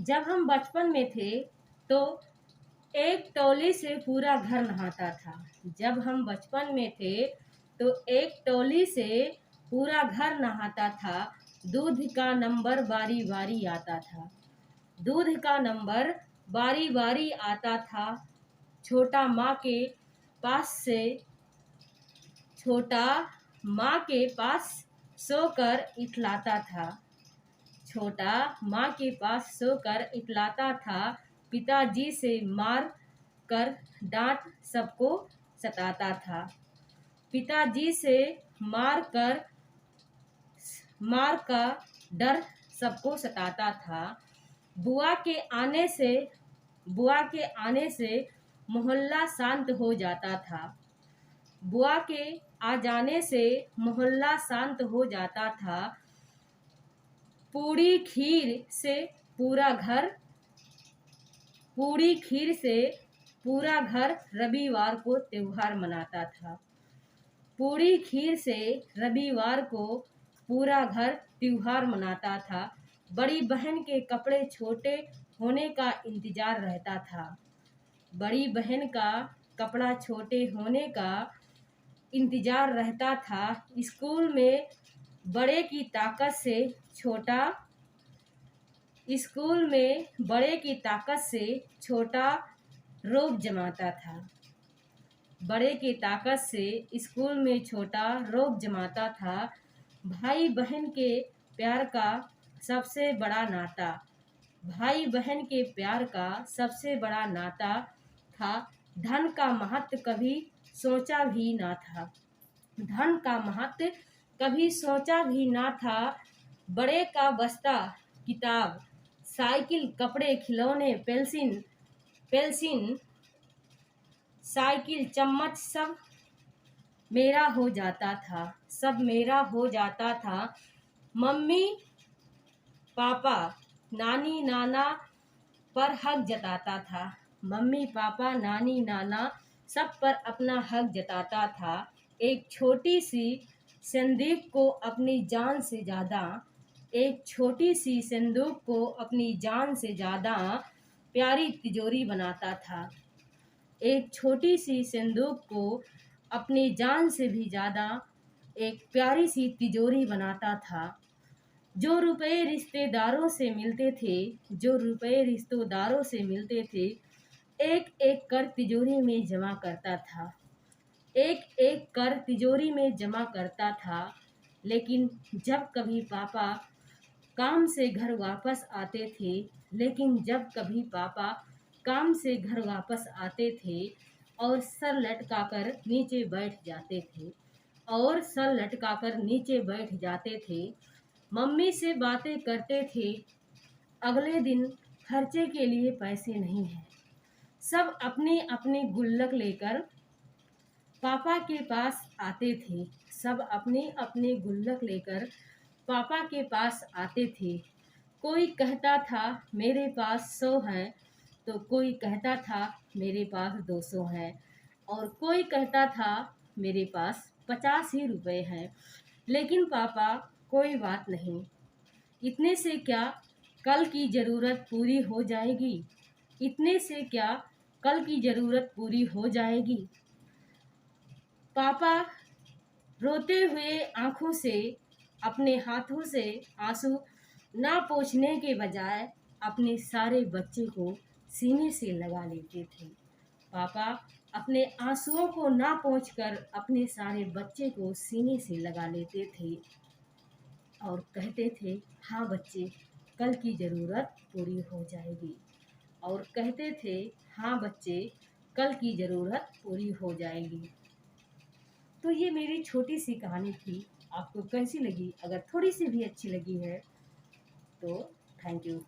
जब हम बचपन में थे तो एक टोली से पूरा घर नहाता था। जब हम बचपन में थे तो एक टोली से पूरा घर नहाता था। दूध का नंबर बारी बारी आता था। दूध का नंबर बारी बारी आता था। छोटा माँ के पास से छोटा माँ के पास सोकर इठलाता था। छोटा माँ के पास सोकर इठलाता था। पिताजी से मार कर डांट सबको सताता था। पिताजी से मार का डर सबको सताता था। बुआ के आने से मोहल्ला शांत हो जाता था। बुआ के आ जाने से मोहल्ला शांत हो जाता था। पूरी खीर से पूरा घर रविवार को त्योहार मनाता था। पूरी खीर से रविवार को पूरा घर त्योहार मनाता था। बड़ी बहन के कपड़े छोटे होने का इंतजार रहता था। बड़ी बहन का कपड़ा छोटे होने का इंतजार रहता था। स्कूल में बड़े की ताकत से छोटा रोब जमाता था। बड़े की ताकत से स्कूल में छोटा रोब जमाता था। भाई बहन के प्यार का सबसे बड़ा नाता था। धन का महत्व कभी सोचा भी ना था। बड़े का बस्ता किताब, साइकिल, कपड़े, खिलौने, पेंसिल, साइकिल, चम्मच सब मेरा हो जाता था। मम्मी पापा नानी नाना पर हक जताता था। मम्मी पापा नानी नाना सब पर अपना हक जताता था। एक छोटी सी संदूक को अपनी जान से ज़्यादा प्यारी तिजोरी बनाता था। एक छोटी सी संदूक को अपनी जान से भी ज़्यादा एक प्यारी सी तिजोरी बनाता था। जो रुपए रिश्तेदारों से मिलते थे एक एक कर तिजोरी में जमा करता था। लेकिन जब कभी पापा काम से घर वापस आते थे और सर लटकाकर नीचे बैठ जाते थे। मम्मी से बातें करते थे। अगले दिन खर्चे के लिए पैसे नहीं हैं। सब अपनी अपनी गुल्लक लेकर पापा के पास आते थे। कोई कहता था मेरे पास 100 हैं, तो कोई कहता था मेरे पास 200 हैं, और कोई कहता था मेरे पास 50 ही रुपए हैं। लेकिन पापा, कोई बात नहीं, इतने से क्या कल की ज़रूरत पूरी हो जाएगी। पापा रोते हुए आंखों से अपने हाथों से आंसू ना पोंछने के बजाय अपने सारे बच्चे को सीने से लगा लेते थे। पापा अपने आंसुओं को ना पोंछकर अपने सारे बच्चे को सीने से लगा लेते थे और कहते थे, हाँ बच्चे, कल की ज़रूरत पूरी हो जाएगी। तो ये मेरी छोटी सी कहानी थी। आपको कैसी लगी? अगर थोड़ी सी भी अच्छी लगी है तो थैंक यू।